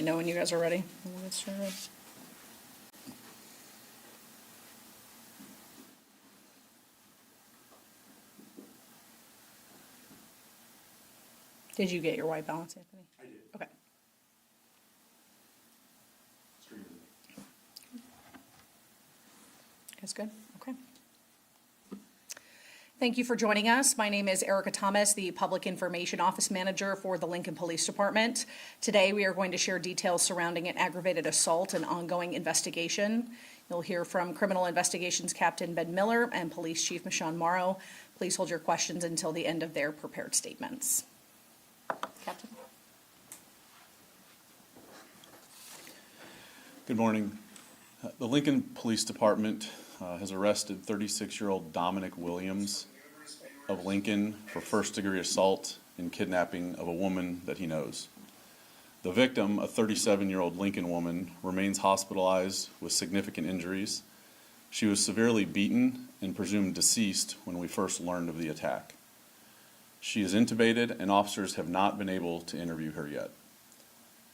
me know when you guys are ready. We'll get started. Did you get your white balance, Anthony? I did. Okay. That's good. Okay. Thank you for joining us. My name is Erica Thomas, the Public Information Office Manager for the Lincoln Police Department. Today, we are going to share details surrounding an aggravated assault and ongoing investigation. You'll hear from Criminal Investigations Captain Ben Miller and Police Chief Michonne Morrow. Please hold your questions until the end of their prepared statements. Captain. Good morning. The Lincoln Police Department has arrested 36-year-old Dominic Williams of Lincoln for first-degree assault and kidnapping of a woman that he knows. The victim, a 37-year-old Lincoln woman, remains hospitalized with significant injuries. She was severely beaten and presumed deceased when we first learned of the attack. She is intubated, and officers have not been able to interview her yet.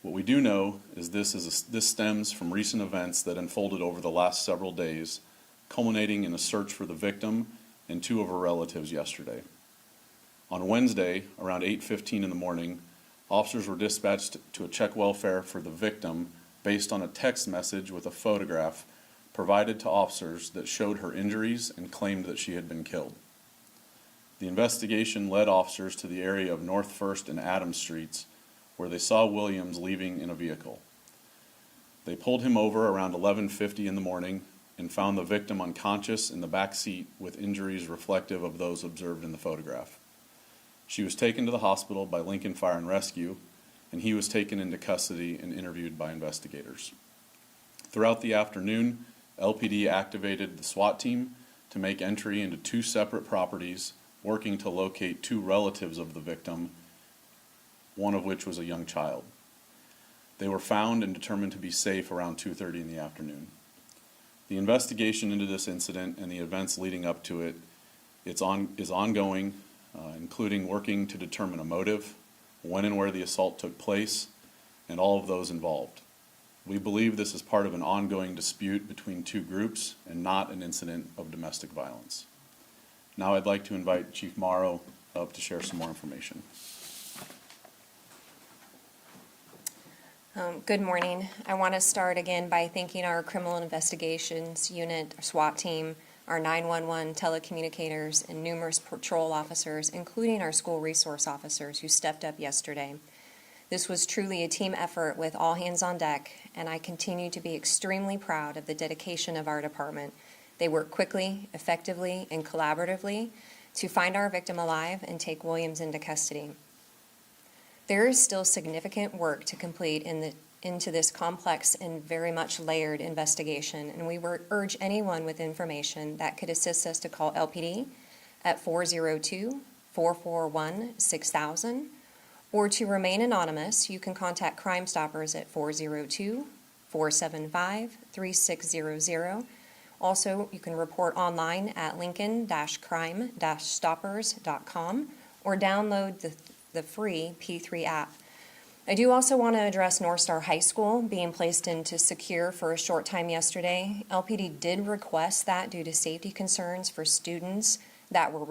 What we do know is this stems from recent events that unfolded over the last several days, culminating in a search for the victim and two of her relatives yesterday. On Wednesday, around 8:15 in the morning, officers were dispatched to check welfare for the victim based on a text message with a photograph provided to officers that showed her injuries and claimed that she had been killed. The investigation led officers to the area of North First and Adams Streets, where they saw Williams leaving in a vehicle. They pulled him over around 11:50 in the morning and found the victim unconscious in the back seat with injuries reflective of those observed in the photograph. She was taken to the hospital by Lincoln Fire and Rescue, and he was taken into custody and interviewed by investigators. Throughout the afternoon, LPD activated the SWAT team to make entry into two separate properties, working to locate two relatives of the victim, one of which was a young child. They were found and determined to be safe around 2:30 in the afternoon. The investigation into this incident and the events leading up to it is ongoing, including working to determine a motive, when and where the assault took place, and all of those involved. We believe this is part of an ongoing dispute between two groups and not an incident of domestic violence. Now I'd like to invite Chief Morrow up to share some more information. Good morning. I want to start again by thanking our Criminal Investigations Unit, our SWAT team, our 911 telecommunicators, and numerous patrol officers, including our school resource officers who stepped up yesterday. This was truly a team effort with all hands on deck, and I continue to be extremely proud of the dedication of our department. They worked quickly, effectively, and collaboratively to find our victim alive and take Williams into custody. There is still significant work to complete into this complex and very much layered investigation, and we urge anyone with information that could assist us to call LPD at 402-441-6000, or to remain anonymous, you can contact Crime Stoppers at 402-475-3600. Also, you can report online at lincoln-crime-stoppers.com or download the free P3 app. I do also want to address North Star High School being placed into secure for a short time yesterday. LPD did request that due to safety concerns for students that were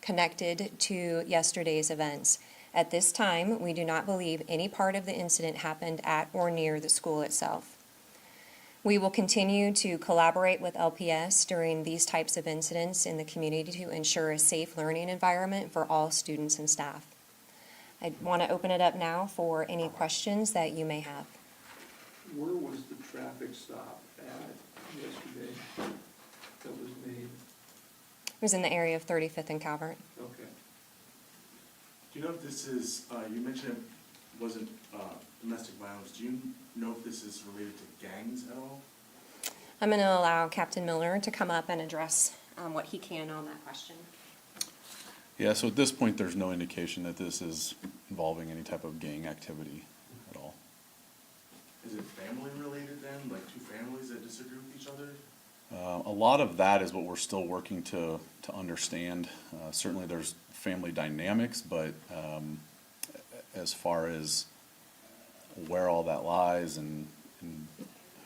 connected to yesterday's events. At this time, we do not believe any part of the incident happened at or near the school itself. We will continue to collaborate with LPS during these types of incidents in the community to ensure a safe learning environment for all students and staff. I want to open it up now for any questions that you may have. Where was the traffic stop at yesterday that was made? It was in the area of 35th and Calvert. Okay. Do you know if this is, you mentioned it wasn't domestic violence. Do you know if this is related to gangs at all? I'm going to allow Captain Miller to come up and address what he can on that question. Yeah, so at this point, there's no indication that this is involving any type of gang activity at all. Is it family related then? Like two families that disagree with each other? A lot of that is what we're still working to understand. Certainly there's family dynamics, but as far as where all that lies and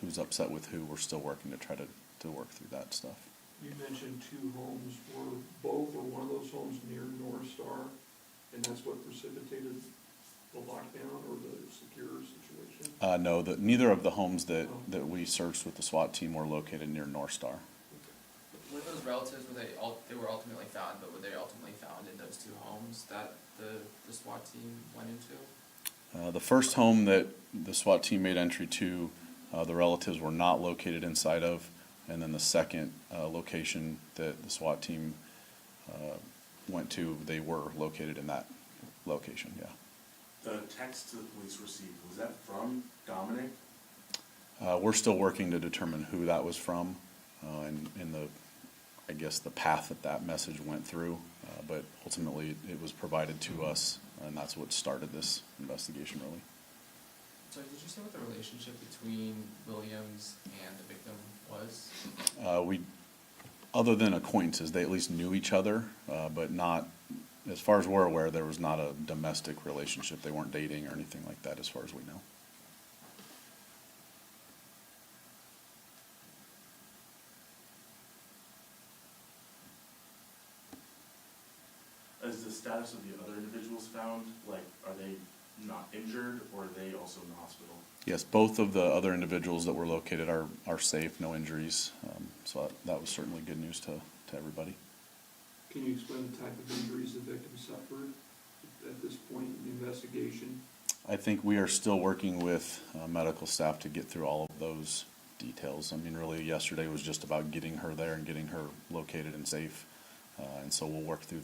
who's upset with who, we're still working to try to work through that stuff. You mentioned two homes. Were both or one of those homes near North Star? And that's what precipitated the lockdown or the secure situation? No, neither of the homes that we searched with the SWAT team were located near North Star. Were those relatives, they were ultimately found, but were they ultimately found in those two homes that the SWAT team went into? The first home that the SWAT team made entry to, the relatives were not located inside of, and then the second location that the SWAT team went to, they were located in that location, yeah. The text the police received, was that from Dominic? We're still working to determine who that was from, and I guess the path that message went through, but ultimately it was provided to us, and that's what started this investigation, really. So did you say what the relationship between Williams and the victim was? Other than acquaintances, they at least knew each other, but not, as far as we're aware, there was not a domestic relationship. They weren't dating or anything like that, as far as we know. Is the status of the other individuals found, like, are they not injured, or are they also in the hospital? Yes, both of the other individuals that were located are safe, no injuries, so that was certainly good news to everybody. Can you explain the type of injuries the victim suffered at this point in the investigation? I think we are still working with medical staff to get through all of those details. I mean, really, yesterday was just about getting her there and getting her located and safe, and so we'll work through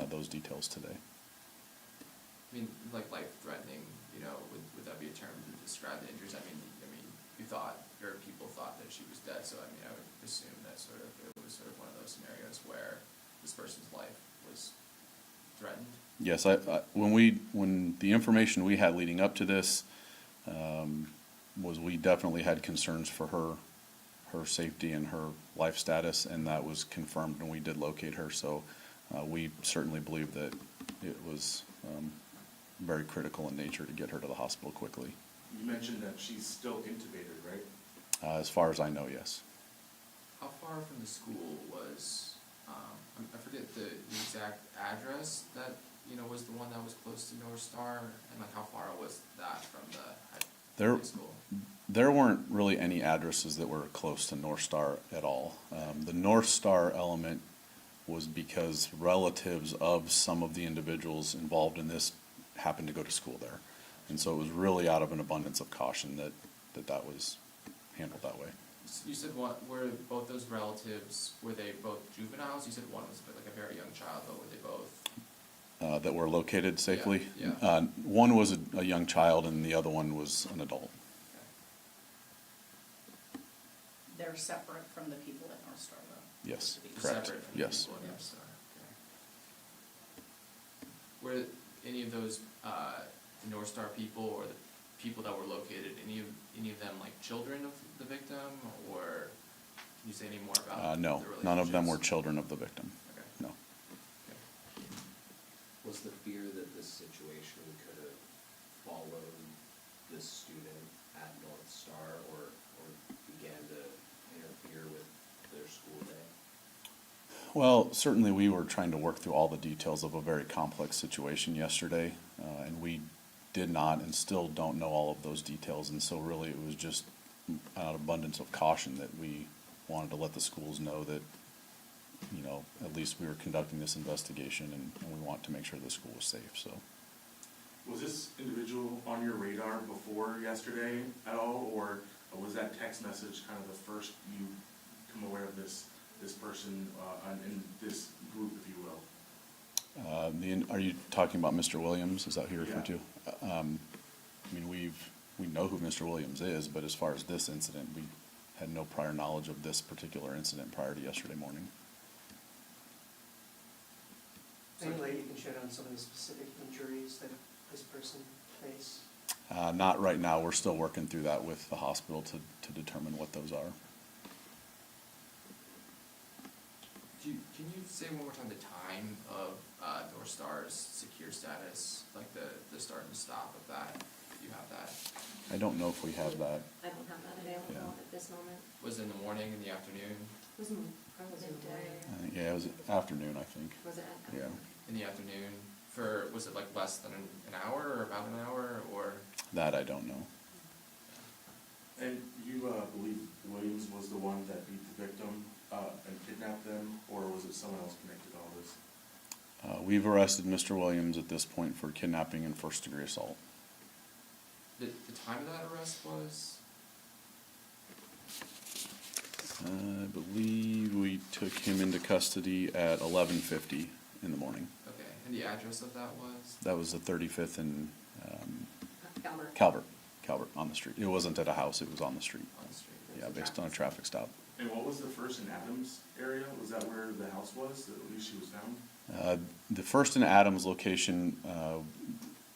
those details today. I mean, like life-threatening, would that be a term to describe the injuries? I mean, you thought, or people thought that she was dead, so I mean, I would assume that it was sort of one of those scenarios where this person's life was threatened. Yes, when the information we had leading up to this was we definitely had concerns for her safety and her life status, and that was confirmed when we did locate her. So we certainly believe that it was very critical in nature to get her to the hospital quickly. You mentioned that she's still intubated, right? As far as I know, yes. How far from the school was, I forget the exact address that, was the one that was close to North Star, and like how far was that from the high school? There weren't really any addresses that were close to North Star at all. The North Star element was because relatives of some of the individuals involved in this happened to go to school there. And so it was really out of an abundance of caution that was handled that way. You said were both those relatives, were they both juveniles? You said one was like a very young child, but were they both? That were located safely? Yeah. One was a young child and the other one was an adult. They're separate from the people at North Star, though. Yes, Okay. correct. Separate from the Yes. people at North Star. Okay. Were any of those the North Star people or the people that were located, any of them like children of the victim, or can you say any more about No, the none of them were relationships? children of the victim. Okay. No. Okay. Was the fear that this situation could have followed this student at North Star or began to interfere with their school day? Well, certainly we were trying to work through all the details of a very complex situation yesterday, and we did not and still don't know all of those details, and so really it was just out of abundance of caution that we wanted to let the schools know that, at least we were conducting this investigation and we want to make sure the school was safe, so. Was this individual on your radar before yesterday at all, or was that text message kind of the first you come aware of this person in this group, if you will? Are you talking about Mr. Williams? Is that who you're referring Yeah. to? I mean, we know who Mr. Williams is, but as far as this incident, we had no prior knowledge of this particular incident prior to yesterday morning. Any light you can shed on some of the specific injuries that this person faced? Not right now. We're still working through that with the hospital to determine what those are. Can you say one more time the time of North Star's secure status, like the start and stop of that you you have that? I don't know if we have that. I don't have that available at this moment. Was it in the morning, in the afternoon? Was midday. Yeah, it was afternoon, I think. Was it? Yeah. In the afternoon for, was it like less than an hour or about an hour or? That I don't know. And you believe Williams was the one that beat the victim and kidnapped them, or was it someone else connected to all this? We've arrested Mr. Williams at this point for kidnapping and first-degree assault. The time of that arrest was? I believe we took him into custody at 11:50 in the morning. Okay, and the address of that was? That was the 35th and Calvert. Calvert on the street. It wasn't at a house, it was on the street. On the street. Yeah, based on a traffic stop. And what was the First and Adams area? Was that where the house was, that at least she was found? The First and Adams location,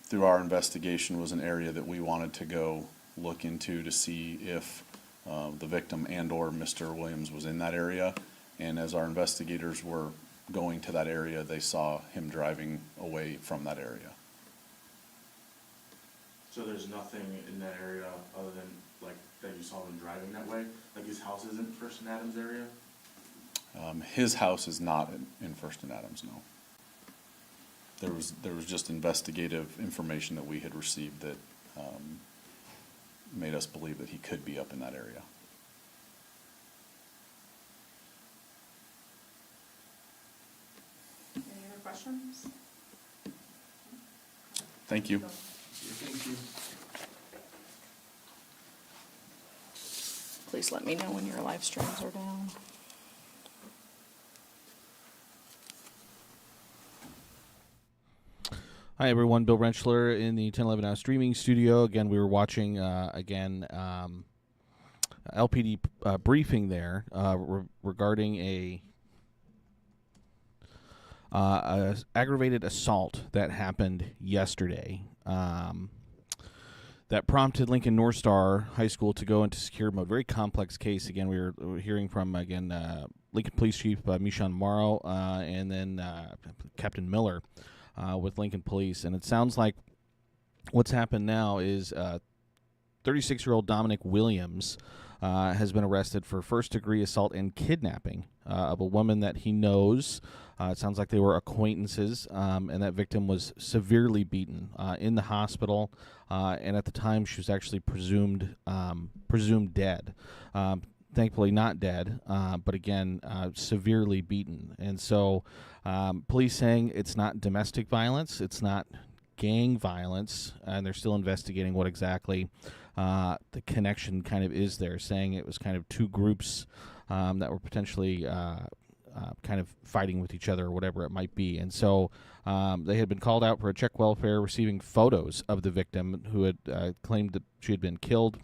through our investigation, was an area that we wanted to go look into to see if the victim and/or Mr. Williams was in that area. And as our investigators were going to that area, they saw him driving away from that area. So there's nothing in that area other than, like, that you saw them driving that way? Like, his house isn't First and Adams area? His house is not in First and Adams, no. There was just investigative information that we had received that made us believe that he could be up in that area. Any other questions? Thank you. Thank you. Please let me know when your live streams are down. Hi everyone, Bill Rentschler in the 1011 Now streaming studio. Again, we were watching LPD briefing there regarding a aggravated assault that happened yesterday. That prompted Lincoln North Star High School to go into secure mode. Very complex case. Again, we were hearing from Lincoln Police Chief Michon Morrow and then Captain Miller with Lincoln Police. And it sounds like what's happened now is 36-year-old Dominic Williams has been arrested for first-degree assault and kidnapping of a woman that he knows. It sounds like they were acquaintances, and that victim was severely beaten in the hospital, and at the time she was actually presumed dead. Thankfully not dead, but again, severely beaten. And so police saying it's not domestic violence, it's not gang violence, and they're still investigating what exactly the connection kind of is there, saying it was kind of two groups that were potentially kind of fighting with each other or whatever it might be. And so they had been called out for a check welfare, receiving photos of the victim who had claimed that she had been killed.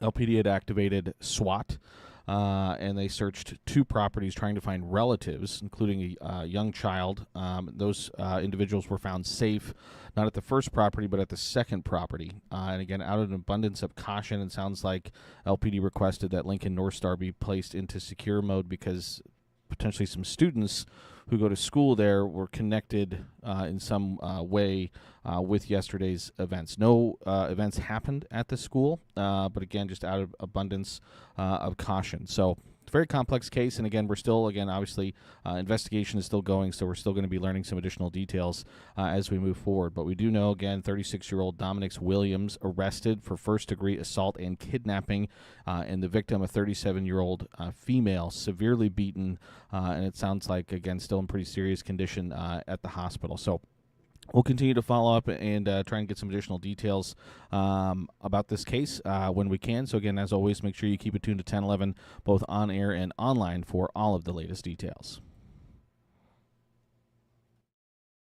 LPD had activated SWAT, and they searched two properties trying to find relatives, including a young child. Those individuals were found safe, not at the first property, but at the second property. And again, out of an abundance of caution, it sounds like LPD requested that Lincoln North Star be placed into secure mode because potentially some students who go to school there were connected in some way with yesterday's events. No events happened at the school, but again, just out of abundance of caution. So it's a very complex case, and again, we're still, obviously, investigation is still going, so we're still going to be learning some additional details as we move forward. But we do know, again, 36-year-old Dominic Williams arrested for first-degree assault and kidnapping, and the victim, a 37-year-old female, severely beaten, and it sounds like, again, still in pretty serious condition at the hospital. So we'll continue to follow up and try and get some additional details about this case when we can. So again, as always, make sure you keep it tuned to 1011, both on air and online, for all of the latest details.